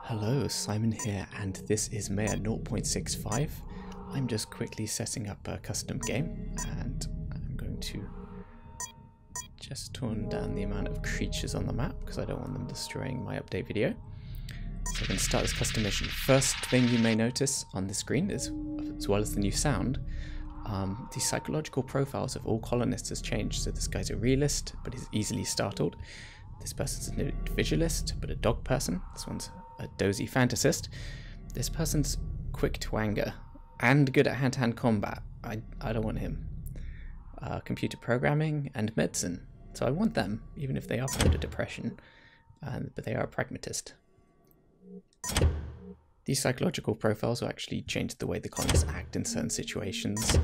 Hello, Simon here, and this is Maia 0.65. I'm just quickly setting up a custom game, and I'm going to just tone down the amount of creatures on the map because I don't want them destroying my update video. So I'm going to start this custom mission. First thing you may notice on the screen is, as well as the new sound, the psychological profiles of all colonists has changed. So this guy's a realist, but he's easily startled. This person's an individualist, but a dog person. This one's a dozy fantasist. This person's quick to anger and good at hand-to-hand combat. I don't want him. Computer programming and medicine. So I want them, even if they are prone to depression. But they are a pragmatist. These psychological profiles will actually change the way the colonists act in certain situations.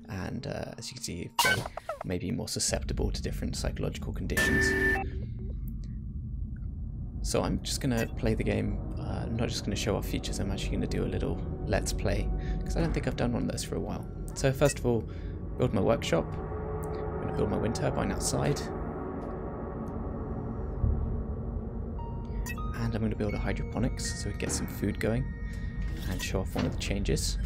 And as you can see, they may be more susceptible to different psychological conditions. So I'm just going to play the game. I'm not just going to show off features, I'm actually going to do a little let's play, because I don't think I've done one of those for a while. So first of all, build my workshop. I'm going to build my wind turbine outside. And I'm going to build a hydroponics so we get some food going and show off one of the changes.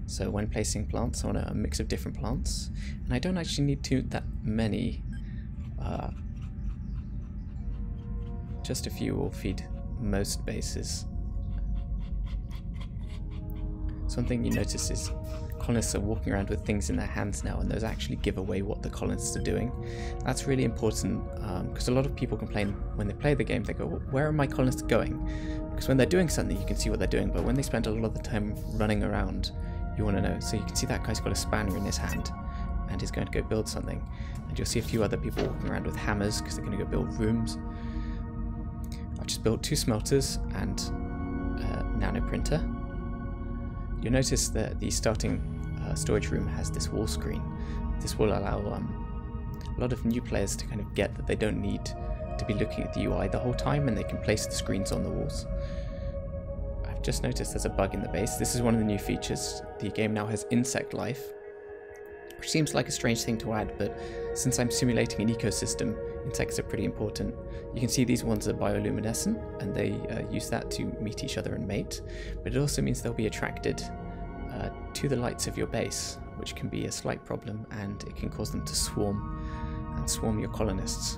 So when placing plants, I want a mix of different plants. And I don't actually need that many. Just a few will feed most bases. Something you notice is colonists are walking around with things in their hands now, and those actually give away what the colonists are doing. That's really important because a lot of people complain when they play the game. They go, well, where are my colonists going? Because when they're doing something, you can see what they're doing, but when they spend a lot of the time running around, you want to know. So you can see that guy's got a spanner in his hand, and he's going to go build something. And you'll see a few other people walking around with hammers because they're going to go build rooms. I've just built 2 smelters and a nano printer. You'll notice that the starting storage room has this wall screen. This will allow a lot of new players to kind of get that they don't need to be looking at the UI the whole time, and they can place the screens on the walls. I've just noticed there's a bug in the base. This is one of the new features. The game now has insect life, which seems like a strange thing to add, but since I'm simulating an ecosystem, insects are pretty important. You can see these ones are bioluminescent, and they use that to meet each other and mate, but it also means they'll be attracted to the lights of your base, which can be a slight problem, and it can cause them to swarm your colonists.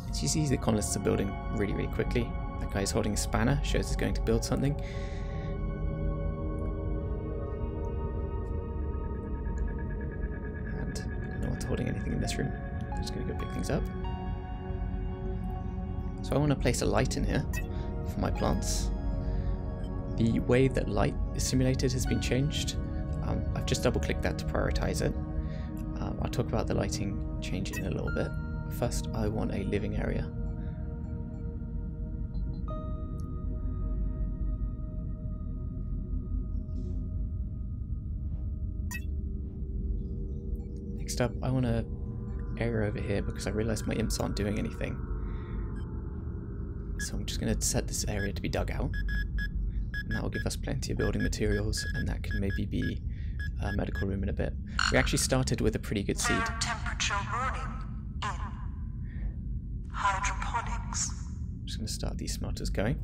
As you see, the colonists are building really, really quickly. That guy's holding a spanner, shows he's going to build something. Holding anything in this room. I'm just going to go pick things up. So I want to place a light in here for my plants. The way that light is simulated has been changed. I've just double clicked that to prioritize it. I'll talk about the lighting change in a little bit. First, I want a living area. Next up, I want an area over here because I realized my imps aren't doing anything. So I'm just going to set this area to be dug out. And that will give us plenty of building materials, and that can maybe be a medical room in a bit. We actually started with a pretty good seed. Temperature warning in hydroponics. I'm just going to start these smelters going.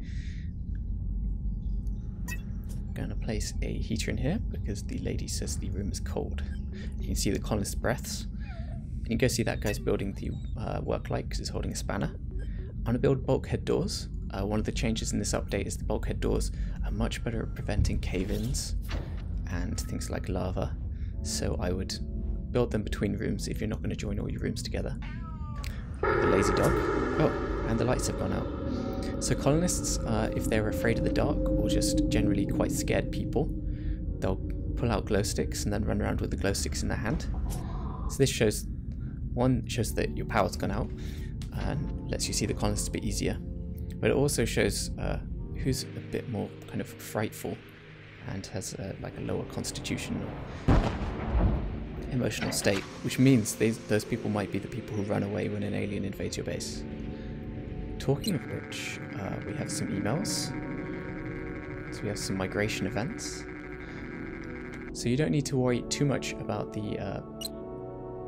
I'm going to place a heater in here because the lady says the room is cold. You can see the colonist breaths. And you can go see that guy's building the work light because he's holding a spanner. I'm going to build bulkhead doors. One of the changes in this update is the bulkhead doors are much better at preventing cave-ins and things like lava. So I would build them between rooms if you're not going to join all your rooms together. The lazy dog. Oh, and the lights have gone out. So colonists, if they're afraid of the dark or just generally quite scared people, they'll pull out glow sticks and then run around with the glow sticks in their hand. So this shows that your power's gone out and lets you see the colonists a bit easier. But it also shows who's a bit more kind of frightful and has like a lower constitutional emotional state, which means those people might be the people who run away when an alien invades your base. Talking of which, we have some emails. So we have some migration events. So you don't need to worry too much about the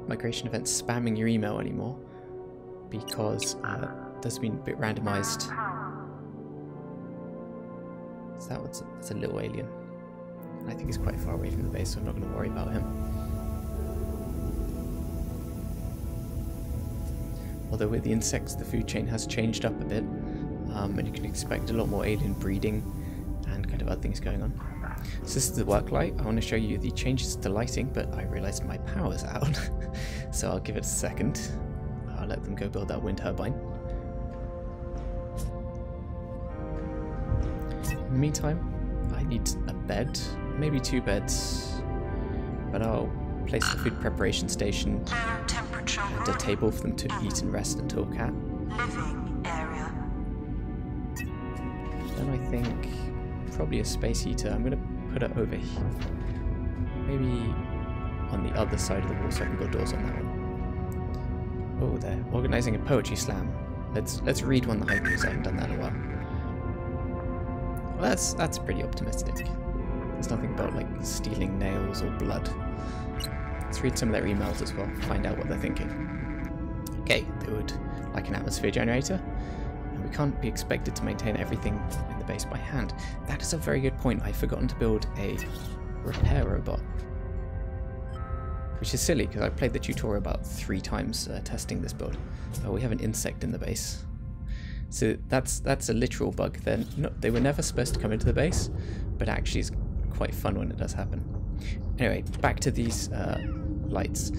migration events spamming your email anymore. because it does mean a bit randomized. So that's a little alien. I think he's quite far away from the base, so I'm not going to worry about him. Although with the insects, the food chain has changed up a bit, and you can expect a lot more alien breeding and kind of other things going on. So this is the work light. I want to show you the changes to lighting, but I realized my power's out, so I'll give it a second. I'll let them go build that wind turbine. In the meantime, I need a bed, maybe 2 beds, but I'll place the food preparation station and a table for them to eat and rest and talk at. Living area. Then I think probably a space heater. I'm going to put it over here, maybe on the other side of the wall so I can build doors on that one. Oh, they're organising a poetry slam. Let's read one that I haven't done that in a while. Well, that's pretty optimistic. There's nothing about like stealing nails or blood. Let's read some of their emails as well, find out what they're thinking. Okay, they would like an atmosphere generator, and we can't be expected to maintain everything in the base by hand. That is a very good point. I've forgotten to build a repair robot, which is silly because I played the tutorial about 3 times testing this build. Oh, we have an insect in the base. So that's a literal bug. They were never supposed to come into the base, but actually it's quite fun when it does happen. Anyway, back to these lights.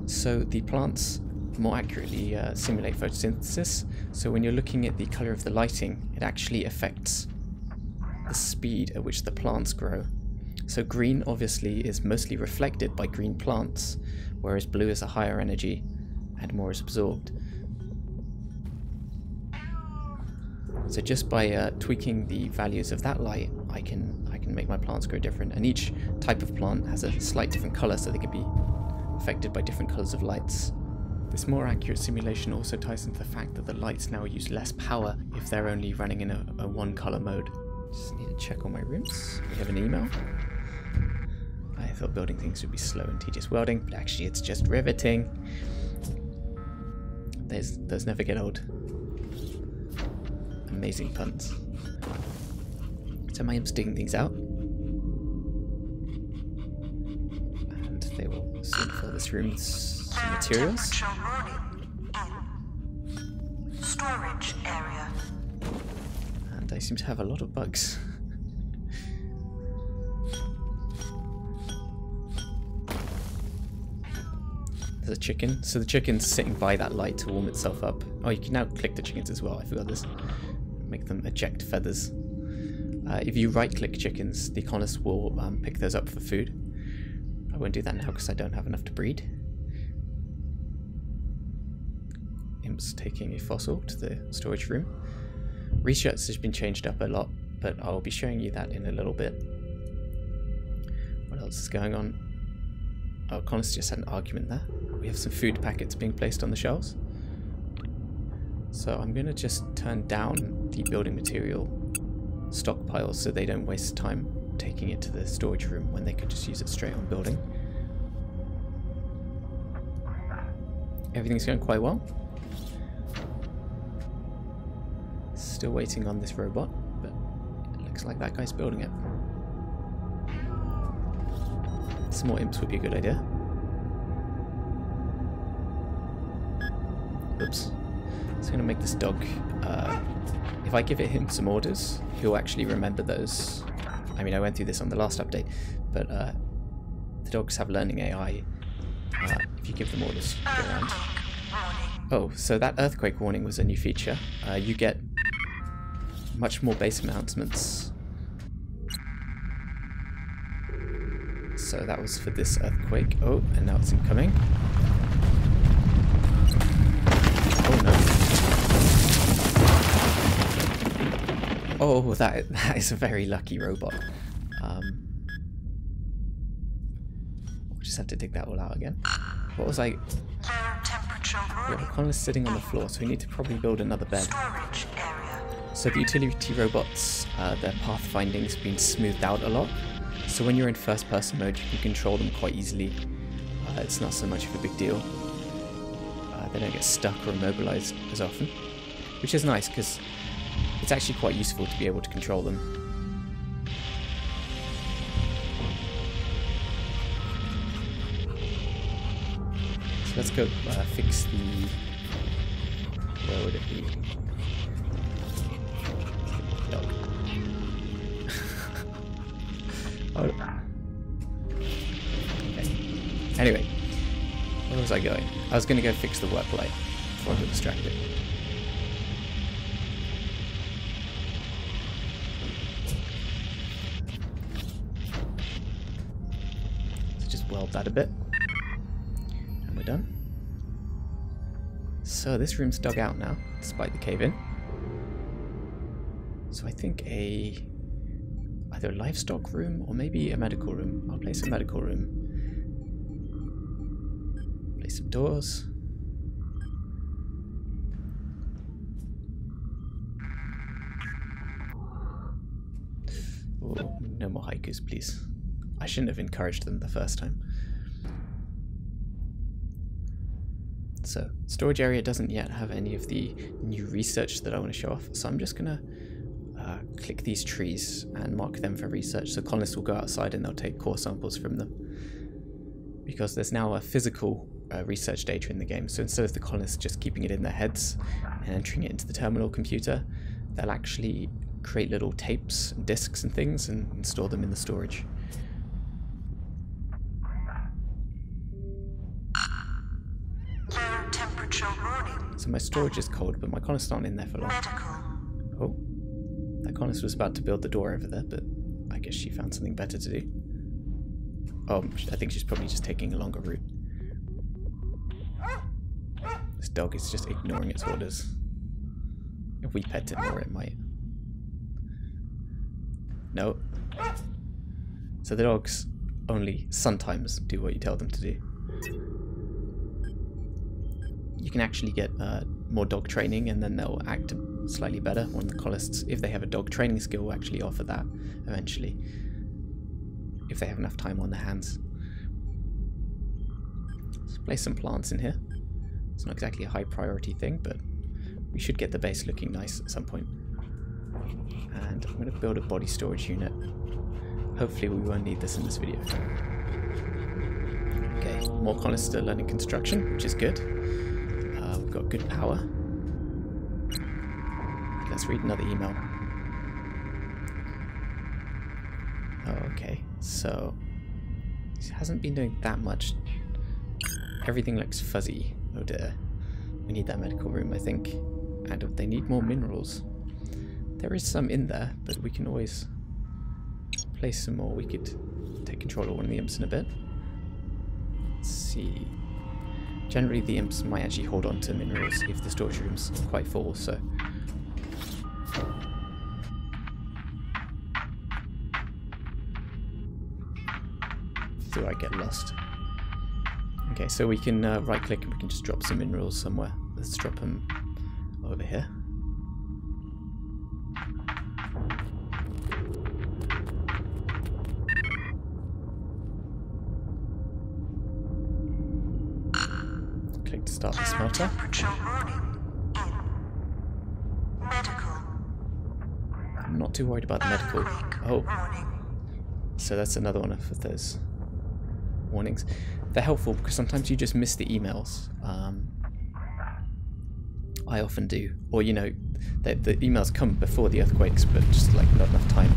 So the plants more accurately simulate photosynthesis. So when you're looking at the color of the lighting, it actually affects the speed at which the plants grow. So green obviously is mostly reflected by green plants, whereas blue is a higher energy and more is absorbed. So just by tweaking the values of that light, I can make my plants grow different. And each type of plant has a slight different color, so they can be affected by different colors of lights. This more accurate simulation also ties into the fact that the lights now use less power if they're only running in a one color mode. Just need to check all my rooms. We have an email. I thought building things would be slow and tedious welding, but actually it's just riveting. Those never get old. Amazing puns. So Maia's digging things out, and they will soon fill this room with some materials. Storage area. And they seem to have a lot of bugs. There's a chicken. So the chicken's sitting by that light to warm itself up. Oh, you can now click the chickens as well. I forgot this. Make them eject feathers. If you right-click chickens, the colonists will pick those up for food. I won't do that now because I don't have enough to breed. Imp's taking a fossil to the storage room. Research has been changed up a lot, but I'll be showing you that in a little bit. What else is going on? Oh, colonists just had an argument there. We have some food packets being placed on the shelves. So I'm going to just turn down the building material stockpiles so they don't waste time taking it to the storage room when they could just use it straight on building. Everything's going quite well. Still waiting on this robot, but it looks like that guy's building it. Some more imps would be a good idea. Oops. So I'm going to make this dog, if I give him some orders, he'll actually remember those. I mean, I went through this on the last update, but the dogs have learning AI if you give them orders. Go around. Oh, so that earthquake warning was a new feature. You get much more base announcements. So that was for this earthquake. Oh, and now it's incoming. Oh no. Oh, that is a very lucky robot. We'll just have to dig that all out again. What was I... We have a colonist sitting on the floor, so we need to probably build another bed. So the utility robots, their pathfinding has been smoothed out a lot. So when you're in first person mode, you can control them quite easily. It's not so much of a big deal. They don't get stuck or immobilized as often, which is nice because it's actually quite useful to be able to control them. So let's go fix the... Where would it be? Dog. Oh. Okay. Anyway, where was I going? I was going to go fix the work light before I got distracted. Let's just weld that a bit. And we're done. So this room's dug out now, despite the cave-in. So I think either a livestock room or maybe a medical room. I'll place a medical room. Place some doors. Oh, no more hikers, please. I shouldn't have encouraged them the first time. So, storage area doesn't yet have any of the new research that I want to show off, so I'm just going to click these trees and mark them for research. So colonists will go outside and they'll take core samples from them. Because there's now a physical research data in the game, so instead of the colonists just keeping it in their heads and entering it into the terminal computer, they'll actually create little tapes and disks and things and store them in the storage. So my storage is cold, but my colonists aren't in there for long. Oh, that colonist was about to build the door over there, but I guess she found something better to do. Oh, I think she's probably just taking a longer route. This dog is just ignoring its orders. If we pet it more, it might. No. So the dogs only sometimes do what you tell them to do. You can actually get more dog training and then they'll act slightly better. One of the colonists, if they have a dog training skill, will actually offer that eventually, if they have enough time on their hands. Let's place some plants in here. It's not exactly a high priority thing, but we should get the base looking nice at some point. And I'm going to build a body storage unit. Hopefully we won't need this in this video. Okay, more colonists are learning construction, which is good. We've got good power. Let's read another email. Oh, okay, so it hasn't been doing that much. Everything looks fuzzy. Oh dear. We need that medical room, I think. And they need more minerals. There is some in there, but we can always place some more. We could take control of one of the imps in a bit. Let's see. Generally the imps might actually hold on to minerals if the storage room's quite full, so... Do I get lost? Okay, so we can right click and we can just drop some minerals somewhere. Let's drop them over here. Click to start the smelter. I'm not too worried about the medical. Oh, so that's another one of those warnings. They're helpful because sometimes you just miss the emails. I often do. Or, you know, the emails come before the earthquakes, but just like not enough time.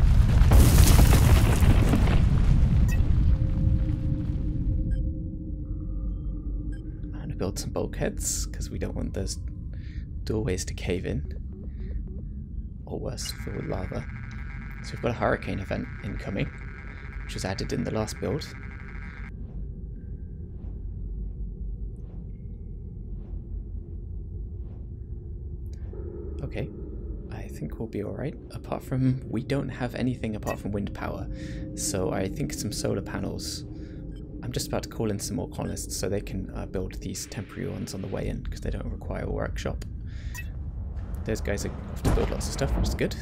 I'm going to build some bulkheads because we don't want those doorways to cave in. Or worse, fill with lava. So we've got a hurricane event incoming, which was added in the last build. Okay, I think we'll be alright. Apart from, we don't have anything apart from wind power. So I think some solar panels. I'm just about to call in some more colonists so they can build these temporary ones on the way in because they don't require a workshop. Those guys have to build lots of stuff, which is good.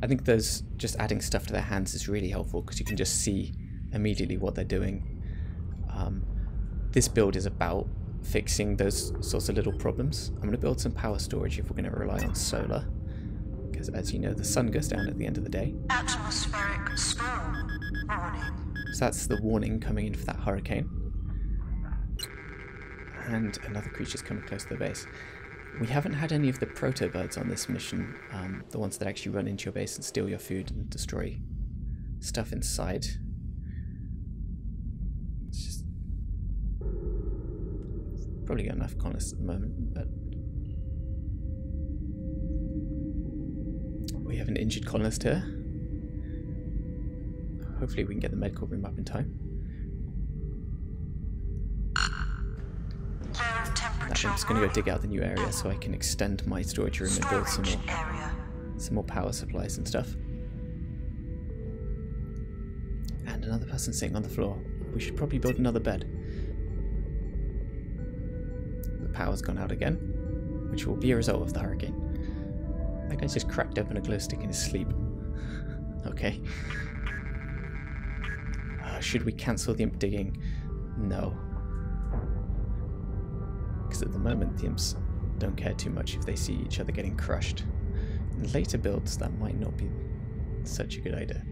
I think those just adding stuff to their hands is really helpful because you can just see immediately what they're doing. This build is about fixing those sorts of little problems. I'm going to build some power storage if we're going to rely on solar. Because as you know, the sun goes down at the end of the day. Atmospheric storm warning. So that's the warning coming in for that hurricane. And another creature's coming close to the base. We haven't had any of the proto-birds on this mission, the ones that actually run into your base and steal your food and destroy stuff inside. It's just probably got enough colonists at the moment, but we have an injured colonist here. Hopefully we can get the medical room up in time. I'm just going to go dig out the new area so I can extend my storage room and build some more power supplies and stuff. And another person sitting on the floor. We should probably build another bed. The power's gone out again, which will be a result of the hurricane. That guy just cracked open a glow stick in his sleep. Okay. Should we cancel the imp digging? No. Because at the moment the imps don't care too much if they see each other getting crushed. In later builds that might not be such a good idea.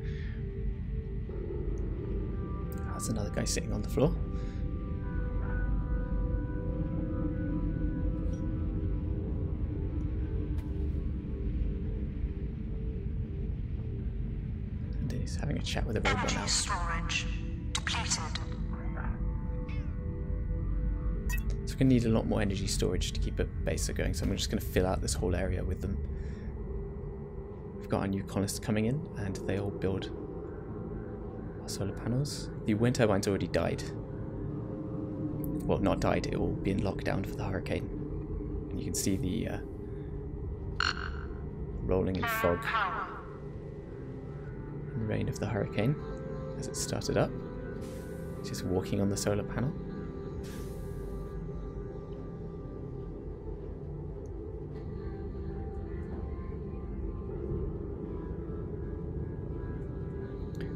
That's another guy sitting on the floor. And he's having a chat with a robot now. Storage depleted. So we're going to need a lot more energy storage to keep a base going, so I'm just going to fill out this whole area with them. We've got our new colonists coming in, and they all build our solar panels. The wind turbine's already died. Well, not died, it will be in lockdown for the hurricane. And you can see the rolling in fog and rain of the hurricane as it started up. It's just walking on the solar panel.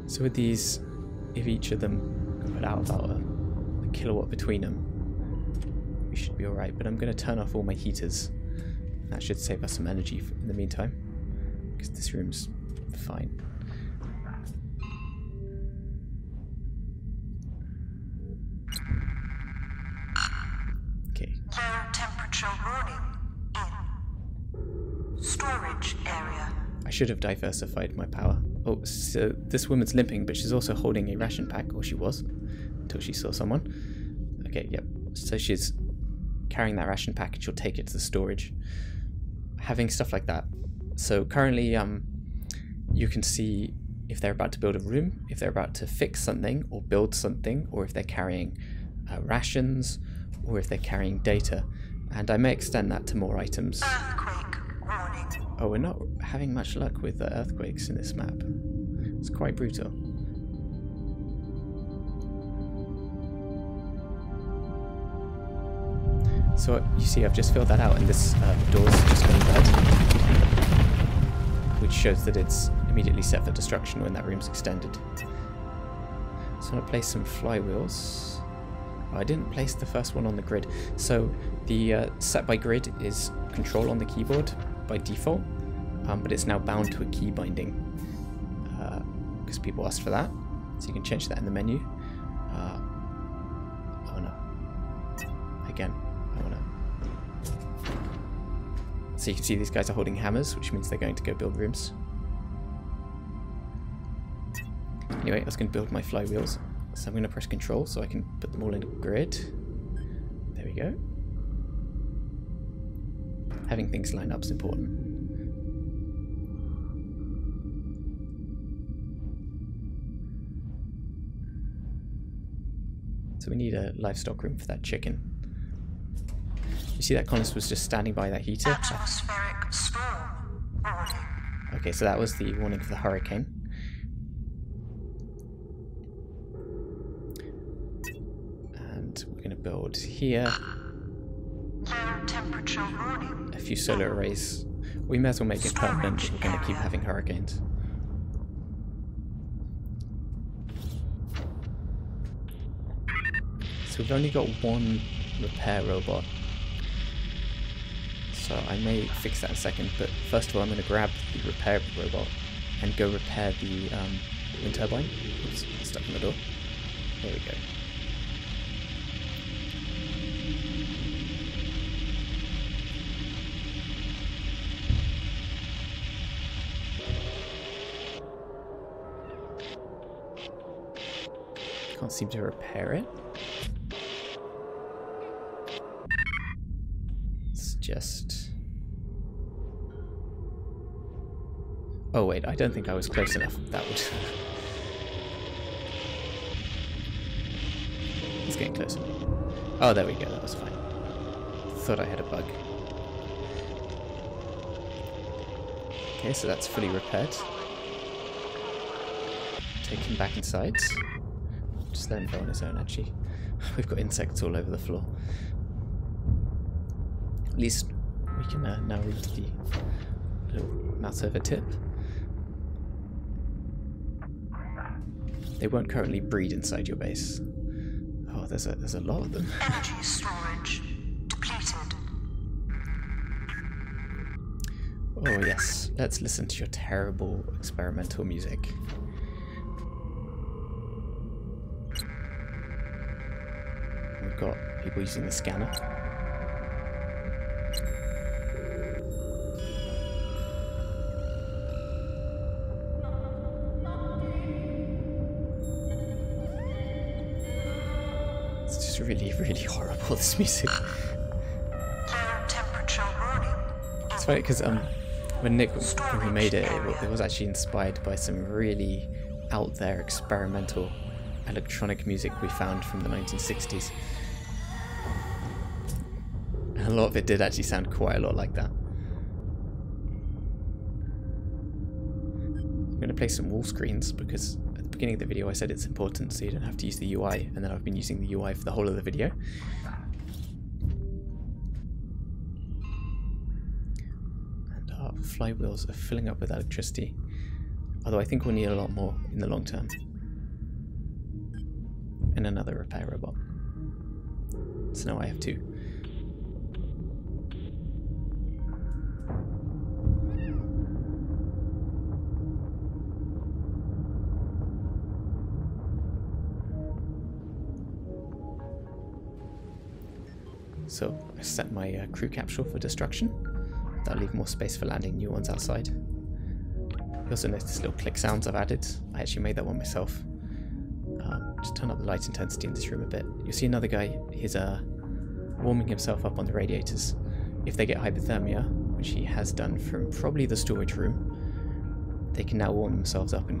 So with these, if each of them can put out about a kilowatt between them, we should be alright. But I'm going to turn off all my heaters. That should save us some energy in the meantime, because this room's fine. Okay. Low temperature warning in storage area. I should have diversified my power. Oh, so this woman's limping, but she's also holding a ration pack, or she was, until she saw someone. Okay, yep. So she's carrying that ration pack and she'll take it to the storage. Having stuff like that. So currently, you can see if they're about to build a room, if they're about to fix something or build something, or if they're carrying rations, or if they're carrying data. And I may extend that to more items. Earthquake warning. Oh, we're not having much luck with earthquakes in this map. It's quite brutal. So you see I've just filled that out and this door's just gone dead, which shows that it's immediately set for destruction when that room's extended. So I'm going to place some flywheels. Oh, I didn't place the first one on the grid. So the set by grid is control on the keyboard by default, but it's now bound to a key binding because people asked for that. So you can change that in the menu. Oh no. Again, I want to. So you can see these guys are holding hammers, which means they're going to go build rooms. Anyway, I was going to build my flywheels. So I'm going to press control so I can put them all in a grid. There we go. Having things line up is important. So we need a livestock room for that chicken. You see that colonist was just standing by that heater? Atmospheric storm warning. Okay, so that was the warning for the hurricane. And we're going to build here Low temperature warning. a few solar arrays. We may as well make it permanent if we're going to keep having hurricanes. So we've only got one repair robot. So I may fix that in a second, but first of all I'm going to grab the repair robot and go repair the wind turbine. Oops, stuck in the door. There we go. Can't seem to repair it. It's just... Oh wait, I don't think I was close enough. That would... It's getting closer. Oh, there we go, that was fine. Thought I had a bug. Okay, so that's fully repaired. Take him back inside. Just let him go on his own, actually. We've got insects all over the floor. At least we can now read the little mouse over tip. They won't currently breed inside your base. Oh, there's a lot of them. Energy storage depleted. Oh yes, let's listen to your terrible experimental music. We've got people using the scanner. It's just really, really horrible, this music. Low temperature warning. It's funny because when we made it, it was actually inspired by some really out there experimental electronic music we found from the 1960s. And a lot of it did actually sound quite a lot like that. I'm going to play some wall screens because at the beginning of the video I said it's important so you don't have to use the UI, and then I've been using the UI for the whole of the video. And our flywheels are filling up with electricity, although I think we'll need a lot more in the long term. And another repair robot. So now I have two. So I set my crew capsule for destruction. That'll leave more space for landing new ones outside. You also notice little click sounds I've added. I actually made that one myself. Just turn up the light intensity in this room a bit. You'll see another guy, he's warming himself up on the radiators. If they get hypothermia, which he has done from probably the storage room, they can now warm themselves up and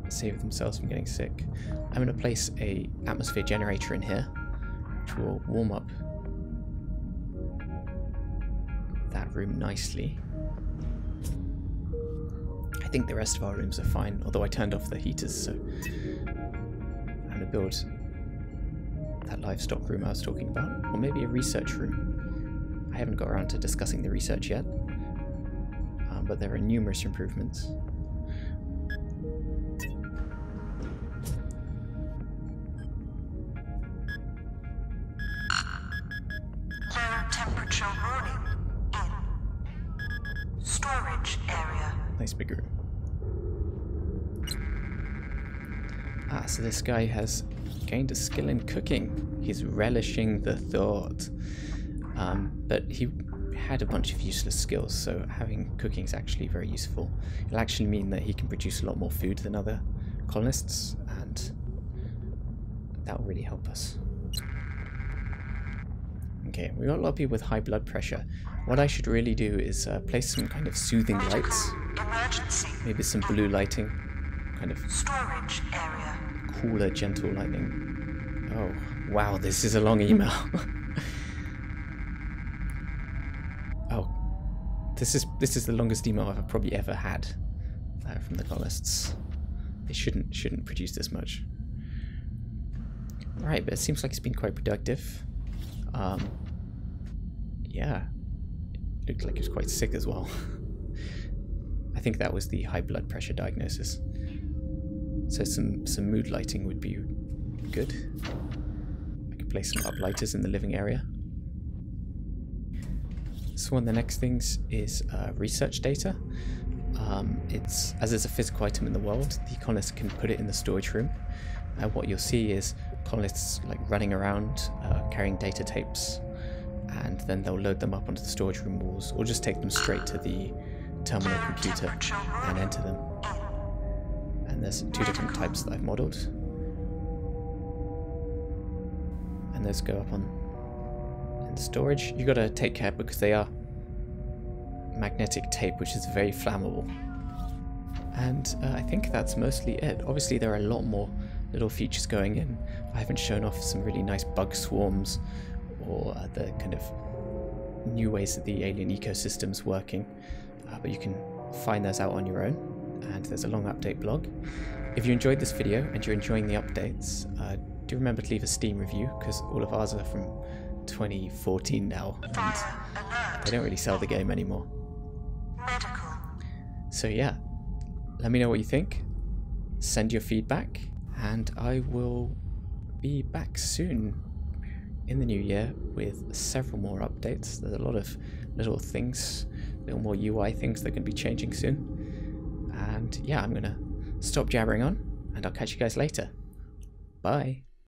save themselves from getting sick. I'm going to place a atmosphere generator in here, which will warm up that room nicely. I think the rest of our rooms are fine, although I turned off the heaters, so I'm going to build that livestock room I was talking about, or maybe a research room. I haven't got around to discussing the research yet, but there are numerous improvements. Low temperature warning in storage area. Nice big room. Ah, so this guy has gained a skill in cooking. He's relishing the thought. But he had a bunch of useless skills, so having cooking is actually very useful. It'll actually mean that he can produce a lot more food than other colonists, and that will really help us. Okay, we've got a lot of people with high blood pressure. What I should really do is place some kind of soothing lights. Emergency. Maybe some blue lighting. Kind of Storage area. cooler, gentle lighting. Oh, wow, this is a long email. Oh, this is the longest email I've probably ever had from the colonists. They shouldn't produce this much. Right, but it seems like it's been quite productive. Yeah, it looked like he was quite sick as well. I think that was the high blood pressure diagnosis. So some mood lighting would be good. I could place some uplighters in the living area. So one of the next things is research data. As it's a physical item in the world, the colonists can put it in the storage room. And what you'll see is colonists like running around carrying data tapes, and then they'll load them up onto the storage room walls or just take them straight to the terminal computer and enter them. And there's 2 different types that I've modelled. And those go up in storage. You gotta take care because they are magnetic tape, which is very flammable. And I think that's mostly it. Obviously there are a lot more little features going in. I haven't shown off some really nice bug swarms or the kind of new ways that the alien ecosystem's working, but you can find those out on your own, and there's a long update blog. If you enjoyed this video and you're enjoying the updates, do remember to leave a Steam review, because all of ours are from 2014 now, and they don't really sell the game anymore. Medical. So yeah, let me know what you think, send your feedback, and I will be back soon in the new year with several more updates. There's a lot of little things, little more UI things that are going to be changing soon. And yeah, I'm going to stop jabbering on, and I'll catch you guys later. Bye.